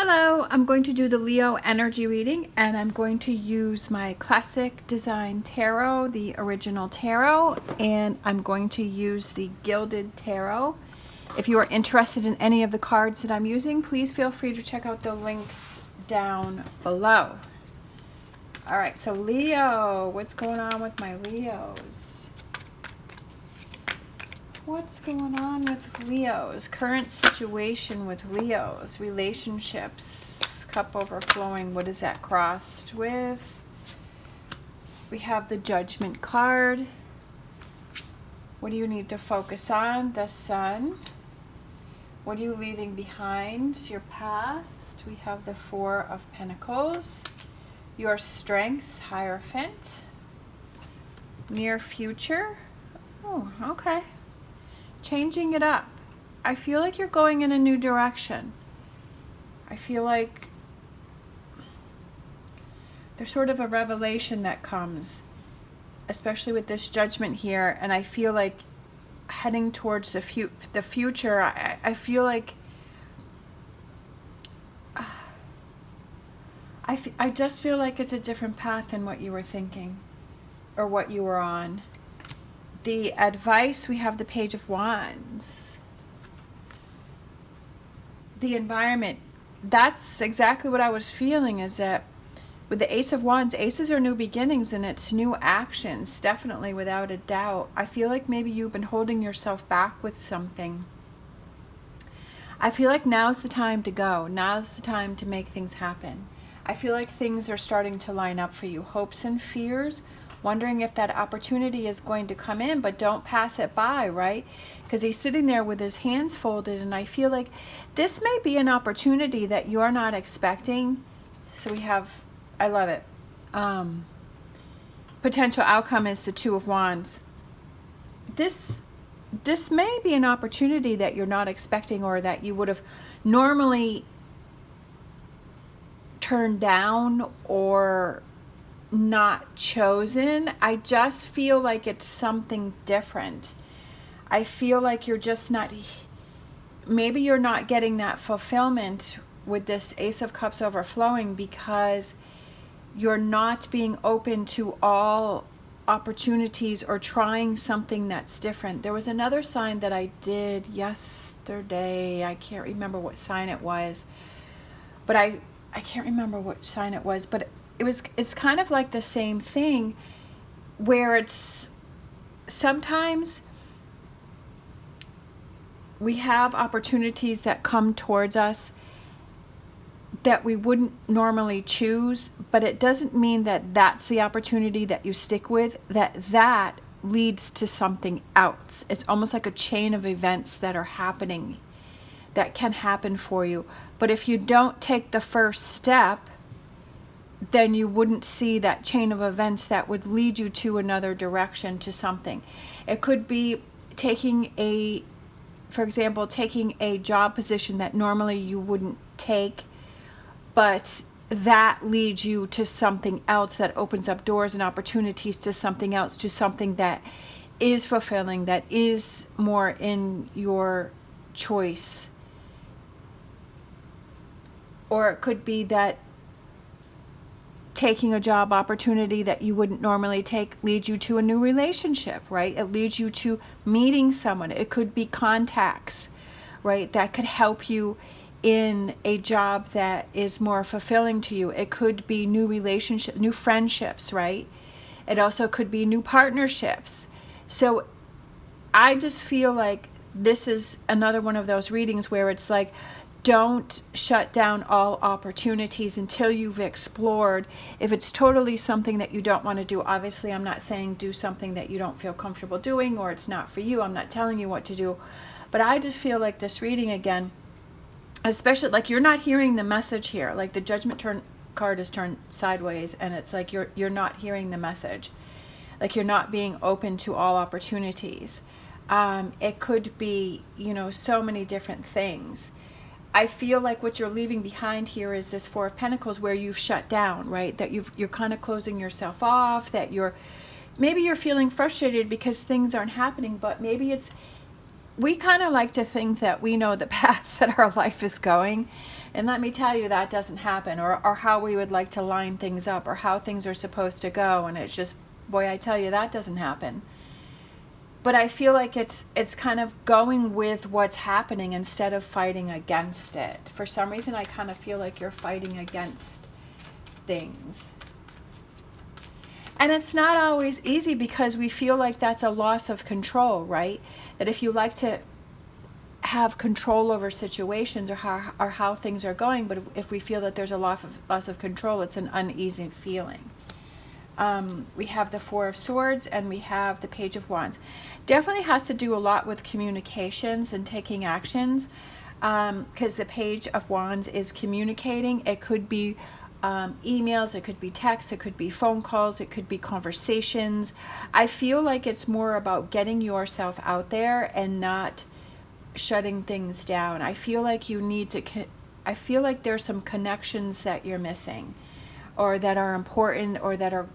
Hello, I'm going to do the Leo energy reading, and I'm going to use my classic design tarot, the original tarot, and I'm going to use the gilded tarot. If you are interested in any of the cards that I'm using, please feel free to check out the links down below. All right, so Leo, what's going on with my Leos? What's going on with Leos? Current situation with Leos, relationships, cup overflowing. What is that crossed with? We have the Judgment card. What do you need to focus on? The Sun. What are you leaving behind? Your past. We have the Four of Pentacles. Your strengths, Hierophant. Near future. Oh, okay. Changing it up. I feel like you're going in a new direction. I feel like there's sort of a revelation that comes, especially with this Judgment here, and I feel like heading towards the future. I feel like I just feel like it's a different path than what you were thinking or what you were on. The advice, we have the Page of Wands. The environment, that's exactly what I was feeling, is that with the Ace of Wands, aces are new beginnings and it's new actions, definitely, without a doubt. I feel like maybe you've been holding yourself back with something. I feel like now's the time to go. Now's the time to make things happen. I feel like things are starting to line up for you. Hopes and fears, wondering if that opportunity is going to come in, but don't pass it by, right? Because he's sitting there with his hands folded, and I feel like this may be an opportunity that you're not expecting. So we have, I love it. Potential outcome is the Two of Wands. This may be an opportunity that you're not expecting, or that you would have normally turned down or not chosen. I just feel like it's something different. I feel like you're just not, maybe you're not getting that fulfillment with this Ace of Cups overflowing because you're not being open to all opportunities or trying something that's different. There was another sign that I did yesterday. I can't remember what sign it was, but I can't remember what sign it was, but it's kind of like the same thing, where it's sometimes we have opportunities that come towards us that we wouldn't normally choose, but it doesn't mean that that's the opportunity that you stick with, that leads to something else. It's almost like a chain of events that are happening, that can happen for you. But if you don't take the first step, then you wouldn't see that chain of events that would lead you to another direction, to something. It could be for example, taking a job position that normally you wouldn't take, but that leads you to something else that opens up doors and opportunities to something else, to something that is fulfilling, that is more in your choice. Or it could be that taking a job opportunity that you wouldn't normally take leads you to a new relationship, right? It leads you to meeting someone. It could be contacts, right, that could help you in a job that is more fulfilling to you. It could be new relationships, new friendships, right? It also could be new partnerships. So I just feel like this is another one of those readings where it's like, don't shut down all opportunities until you've explored. If it's totally something that you don't want to do, obviously I'm not saying do something that you don't feel comfortable doing or it's not for you. I'm not telling you what to do. But I just feel like this reading again, especially like you're not hearing the message here. Like the Judgment card is turned sideways, and it's like you're not hearing the message. Like you're not being open to all opportunities. It could be, so many different things. I feel like what you're leaving behind here is this Four of Pentacles, where you've shut down, right? That you're kind of closing yourself off, that maybe you're feeling frustrated because things aren't happening, but maybe it's we kind of like to think that we know the path that our life is going. And let me tell you, that doesn't happen, or how we would like to line things up, or how things are supposed to go. And it's just, boy, I tell you, that doesn't happen. But I feel like it's kind of going with what's happening instead of fighting against it. For some reason, I kind of feel like you're fighting against things. And it's not always easy, because we feel like that's a loss of control, right? That if you like to have control over situations or how things are going, but if we feel that there's a loss of control, it's an uneasy feeling. We have the Four of Swords and we have the Page of Wands. Definitely has to do a lot with communications and taking actions, because the Page of Wands is communicating. It could be emails, it could be texts, it could be phone calls, it could be conversations. I feel like it's more about getting yourself out there and not shutting things down. I feel like you need to I feel like there's some connections that you're missing, or that are important, or that are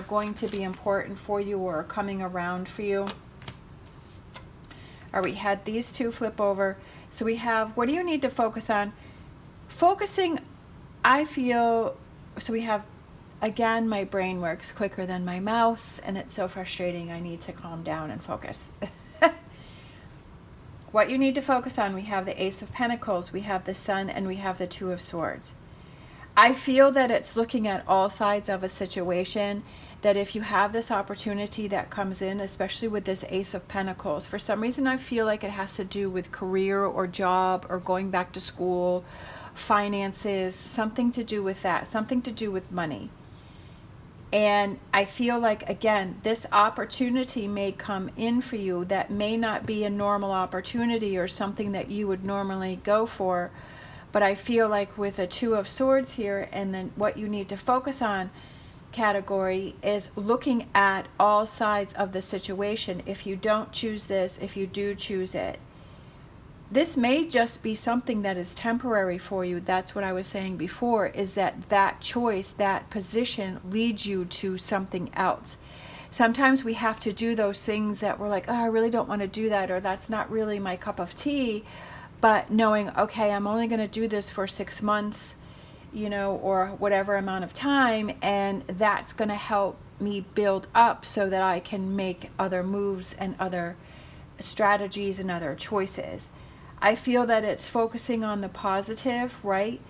going to be important for you, or are coming around for you. Or we had these two flip over. So we have, what do you need to focus on? Focusing, I feel, so we have, again, my brain works quicker than my mouth, and it's so frustrating. I need to calm down and focus. What you need to focus on, we have the Ace of Pentacles, we have the Sun, and we have the Two of Swords. I feel that it's looking at all sides of a situation, that if you have this opportunity that comes in, especially with this Ace of Pentacles, for some reason I feel like it has to do with career or job or going back to school, finances, something to do with that, something to do with money. And I feel like, again, this opportunity may come in for you that may not be a normal opportunity or something that you would normally go for. But I feel like with a Two of Swords here, and then what you need to focus on category is looking at all sides of the situation. If you don't choose this, if you do choose it, this may just be something that is temporary for you. That's what I was saying before, is that choice, that position leads you to something else. Sometimes we have to do those things that we're like, oh, I really don't want to do that, or that's not really my cup of tea. But knowing, okay, I'm only going to do this for 6 months, you know, or whatever amount of time, and that's going to help me build up so that I can make other moves and other strategies and other choices. I feel that it's focusing on the positive, right?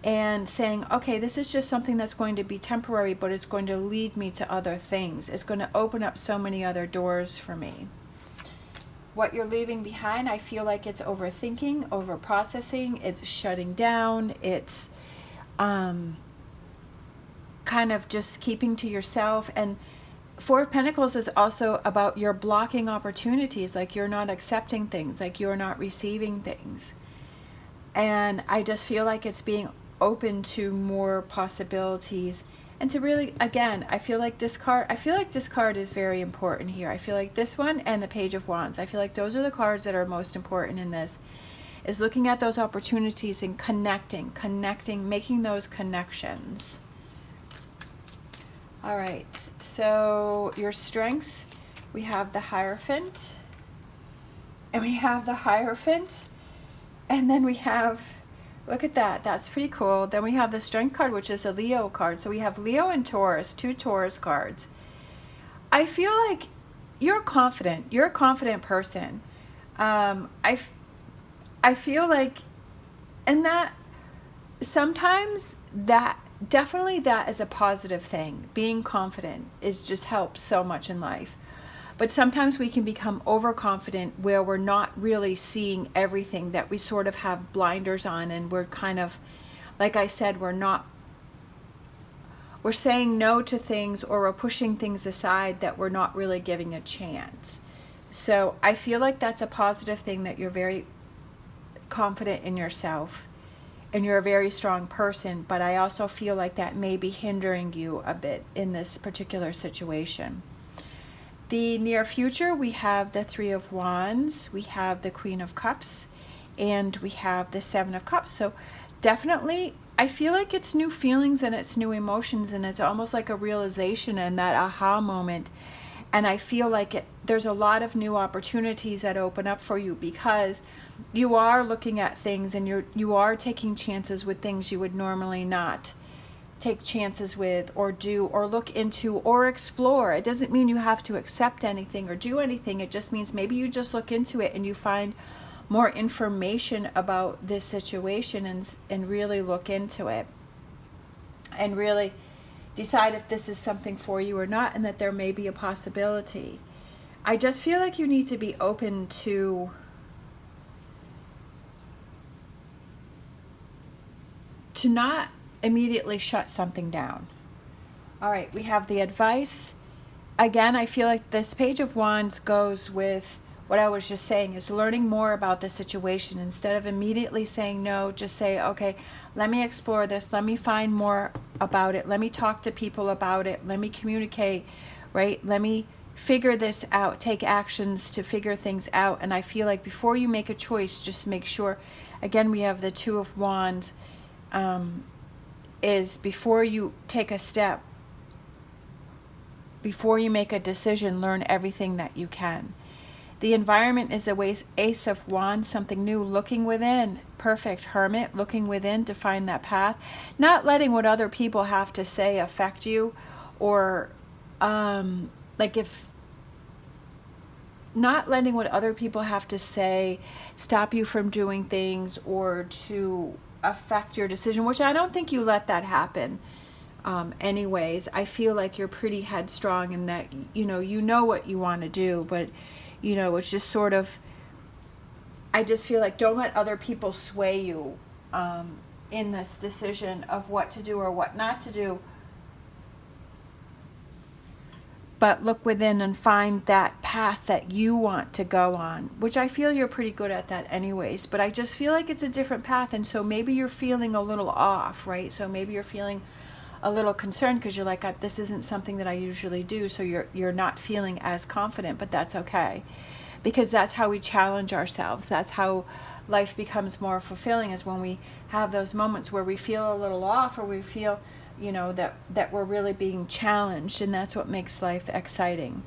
And saying, okay, this is just something that's going to be temporary, but it's going to lead me to other things. It's going to open up so many other doors for me. What you're leaving behind, I feel like it's overthinking, overprocessing, it's shutting down, it's kind of just keeping to yourself. And Four of Pentacles is also about you're blocking opportunities, like you're not accepting things, like you're not receiving things. And I just feel like it's being open to more possibilities, and to really, again, I feel like this card is very important here. I feel like this one and the Page of Wands, I feel like those are the cards that are most important in this, is looking at those opportunities and connecting, making those connections. All right, so your strengths, we have the Hierophant, and we have the Hierophant, and then we have, look at that, that's pretty cool. Then we have the Strength card, which is a Leo card. So we have Leo and Taurus, two Taurus cards. I feel like you're confident. You're a confident person. I feel like, and that sometimes definitely that is a positive thing. Being confident just helps so much in life. But sometimes we can become overconfident where we're not really seeing everything, that we sort of have blinders on, and we're kind of, like I said, we're saying no to things, or we're pushing things aside that we're not really giving a chance. So I feel like that's a positive thing, that you're very confident in yourself and you're a very strong person. But I also feel like that may be hindering you a bit in this particular situation. The near future, we have the Three of Wands, we have the Queen of Cups, and we have the Seven of Cups. So definitely, I feel like it's new feelings and it's new emotions, and it's almost like a realization and that aha moment. And I feel like there's a lot of new opportunities that open up for you, because you are looking at things and you are taking chances with things you would normally not take chances with, or do, or look into, or explore. It doesn't mean you have to accept anything or do anything. It just means maybe you just look into it and you find more information about this situation, and really look into it and really decide if this is something for you or not, and that there may be a possibility. I just feel like you need to be open to not immediately shut something down. All right, we have the advice. Again, I feel like this Page of Wands goes with what I was just saying, is learning more about the situation. Instead of immediately saying no, just say, okay, let me explore this. Let me find more about it. Let me talk to people about it. Let me communicate, right? Let me figure this out, take actions to figure things out. And I feel like before you make a choice, just make sure, again, we have the Two of Wands, is before you take a step, before you make a decision, learn everything that you can. The environment is a Ace of Wands, something new, looking within. Perfect. Hermit, looking within to find that path. Not letting what other people have to say affect you, or not letting what other people have to say stop you from doing things or to affect your decision, which I don't think you let that happen. Anyways, I feel like you're pretty headstrong in that, you know what you want to do, but it's just sort of, I just feel like don't let other people sway you in this decision of what to do or what not to do. But look within and find that path that you want to go on, which I feel you're pretty good at that anyways. But I just feel like it's a different path. And so maybe you're feeling a little off, right? So maybe you're feeling a little concerned because you're like, this isn't something that I usually do. So you're not feeling as confident, but that's okay. Because that's how we challenge ourselves. That's how life becomes more fulfilling, is when we have those moments where we feel a little off, or we feel that we're really being challenged, and that's what makes life exciting.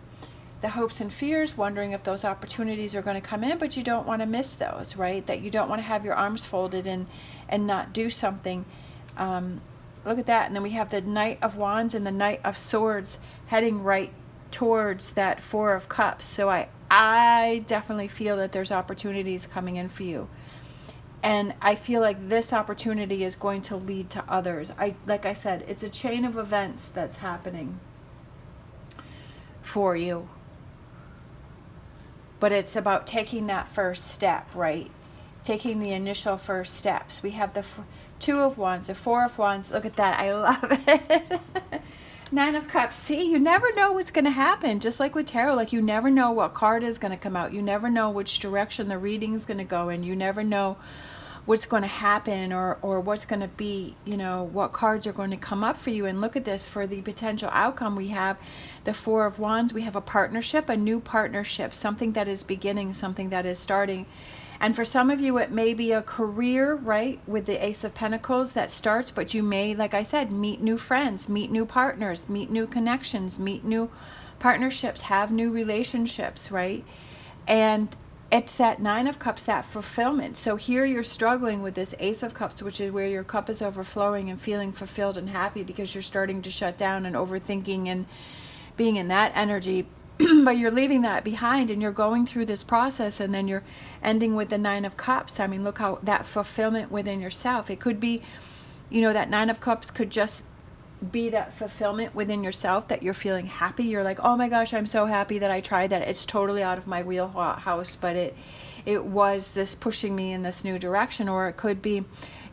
The hopes and fears, wondering if those opportunities are going to come in, but you don't want to miss those, right? That you don't want to have your arms folded and not do something. Look at that. And then we have the Knight of Wands and the Knight of Swords heading right towards that Four of Cups. So I definitely feel that there's opportunities coming in for you. And I feel like this opportunity is going to lead to others. Like I said, it's a chain of events that's happening for you. But it's about taking that first step, right? Taking the initial first steps. We have the Two of Wands, the Four of Wands. Look at that. I love it. Nine of Cups. See, you never know what's going to happen. Just like with tarot, like you never know what card is going to come out. You never know which direction the reading is going to go in. You never know what's going to happen, or what's going to be, what cards are going to come up for you. And look at this, for the potential outcome, we have the Four of Wands. We have a partnership, a new partnership, something that is beginning, something that is starting. And for some of you, it may be a career, right, with the Ace of Pentacles that starts, but you may, like I said, meet new friends, meet new partners, meet new connections, meet new partnerships, have new relationships, right? And it's that Nine of Cups, that fulfillment. So here you're struggling with this Ace of Cups, which is where your cup is overflowing and feeling fulfilled and happy, because you're starting to shut down and overthinking and being in that energy. But you're leaving that behind, and you're going through this process, and then you're ending with the Nine of Cups. I mean, look how that fulfillment within yourself. It could be, that Nine of Cups could just be that fulfillment within yourself, that you're feeling happy. You're like, oh my gosh, I'm so happy that I tried that. It's totally out of my wheelhouse, but it was this pushing me in this new direction. Or it could be,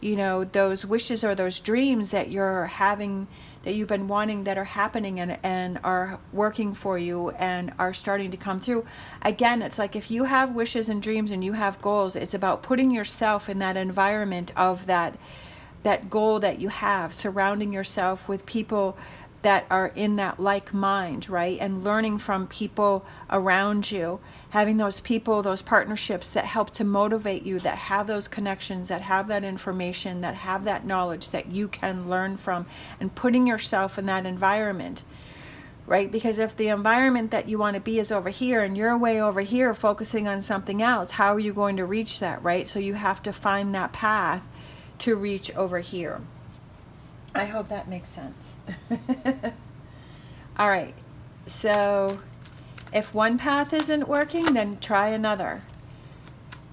those wishes or those dreams that you're having, that you've been wanting, that are happening and are working for you and are starting to come through. Again, it's like if you have wishes and dreams and you have goals, it's about putting yourself in that environment of that goal that you have, surrounding yourself with people that are in that like mind, right? And learning from people around you, having those people, those partnerships that help to motivate you, that have those connections, that have that information, that have that knowledge that you can learn from, and putting yourself in that environment. right? Because if the environment that you want to be is over here and you're way over here focusing on something else, how are you going to reach that, right? So you have to find that path to reach over here. I hope that makes sense. All right, so if one path isn't working, then try another.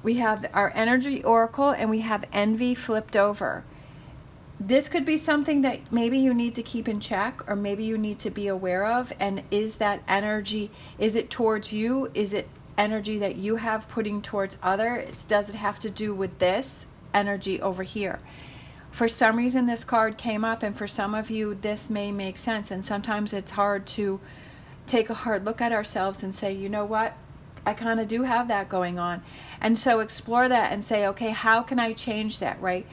We have our energy oracle and we have envy flipped over. This could be something that maybe you need to keep in check, or maybe you need to be aware of. And is that energy, is it towards you? Is it energy that you have putting towards others? Does it have to do with this energy over here? For some reason this card came up, and for some of you this may make sense. And sometimes it's hard to take a hard look at ourselves and say, you know what, I kind of do have that going on. And so explore that and say, okay, how can I change that, right?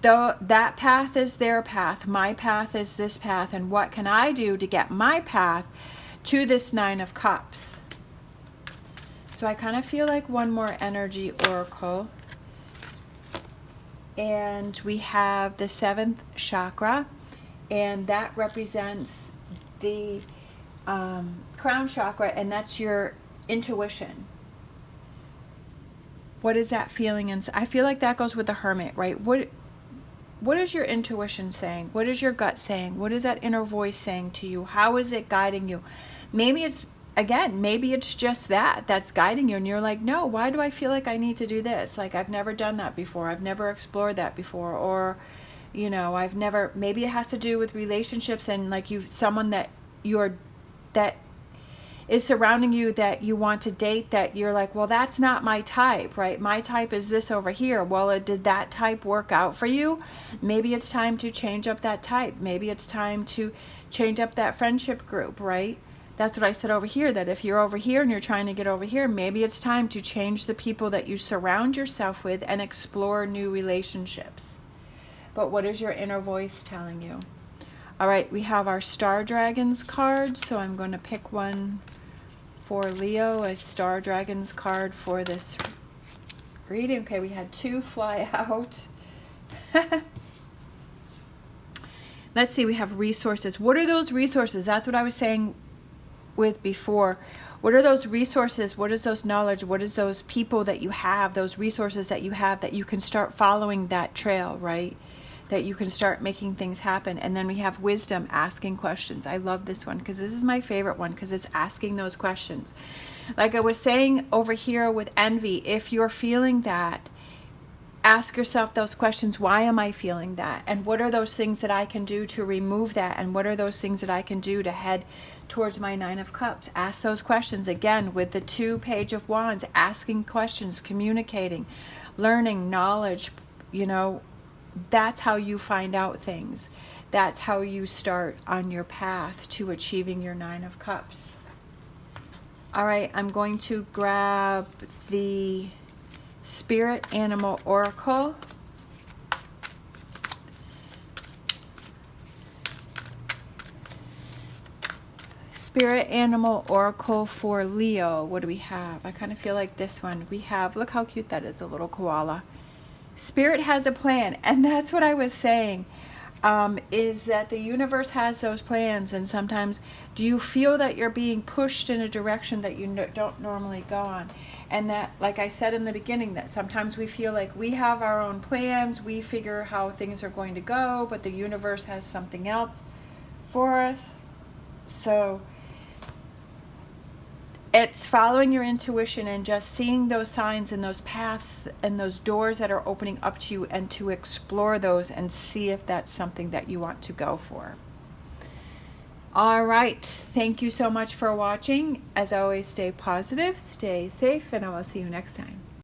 That path is their path, my path is this path, and what can I do to get my path to this Nine of Cups? So I kind of feel like one more energy oracle. And we have the 7th chakra, and that represents the crown chakra, and that's your intuition. What is that feeling? And I feel like that goes with the Hermit, right? What is your intuition saying? What is your gut saying? What is that inner voice saying to you? How is it guiding you? Maybe it's, again, maybe it's just that's guiding you, and you're like, no, why do I feel like I need to do this? Like, I've never done that before. I've never explored that before. Or, you know, I've never, maybe it has to do with relationships, and like someone that is surrounding you that you want to date, that you're like, well, that's not my type, right? My type is this over here. Well, did that type work out for you? Maybe it's time to change up that type. Maybe it's time to change up that friendship group, right? That's what I said over here, that if you're over here and you're trying to get over here, maybe it's time to change the people that you surround yourself with and explore new relationships. But what is your inner voice telling you? All right, we have our Star Dragons card, so I'm going to pick one for Leo, a Star Dragons card for this reading. Okay, we had 2 fly out. Let's see, we have resources. What are those resources? That's what I was saying with before. What are those resources? What is those knowledge? What is those people that you have, those resources that you have, that you can start following that trail, right? That you can start making things happen. And then we have wisdom, asking questions. I love this one because this is my favorite one, because it's asking those questions. Like I was saying over here with envy, if you're feeling that, ask yourself those questions. Why am I feeling that? And what are those things that I can do to remove that? And what are those things that I can do to head towards my 9 of Cups? Ask those questions. Again, with the 2 Page of Wands, asking questions, communicating, learning, knowledge, you know, that's how you find out things. That's how you start on your path to achieving your 9 of Cups. All right, I'm going to grab the Spirit Animal Oracle. Spirit Animal Oracle for Leo. What do we have? I kind of feel like this one. We have, look how cute that is, a little koala. Spirit has a plan, and that's what I was saying, is that the universe has those plans, and sometimes do you feel that you're being pushed in a direction that you don't normally go on? And that, like I said in the beginning, that sometimes we feel like we have our own plans, we figure how things are going to go, but the universe has something else for us. So it's following your intuition and just seeing those signs and those paths and those doors that are opening up to you, and to explore those and see if that's something that you want to go for. All right. Thank you so much for watching. As always, stay positive, stay safe, and I will see you next time.